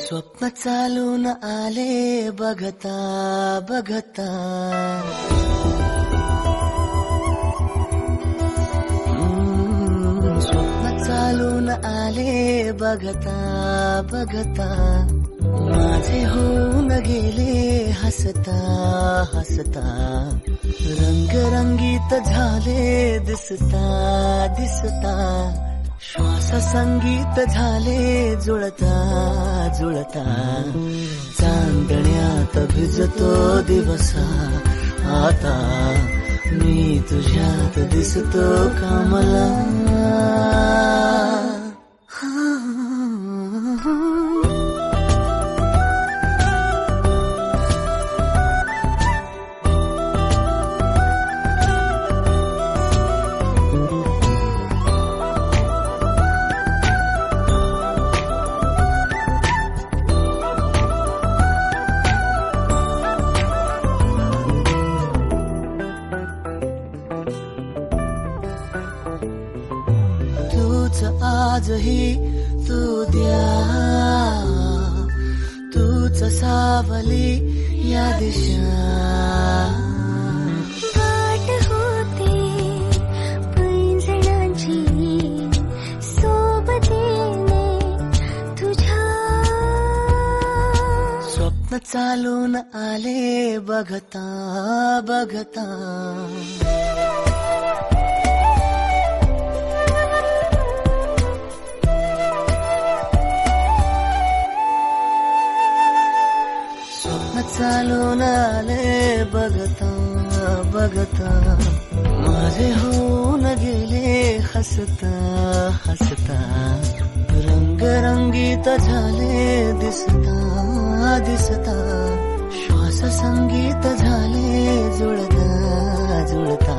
स्वप्न चालून आले बघता बघता, स्वप्न चालून आले बघता बघता, माझे होऊन गेले हसता हसता, रंगरंगीत झाले दिसता दिसता, श्वास संगीत झाले जुळता जुळता, चांदण्यात भिजतो दिवसा आता, मी तुझ्यात दिसतो कमला. तूच आजही तू द्या, तूच सावली या दिशा, वाट होते पैंजणाची सोबतीने तुझ्या. स्वप्न चालून आले बघता बघता, चालून आले बघता बघता, माझे होऊन गेले हसता हसता, रंगरंगीत झाले दिसता दिसता, श्वास संगीत झाले जुळता जुळता.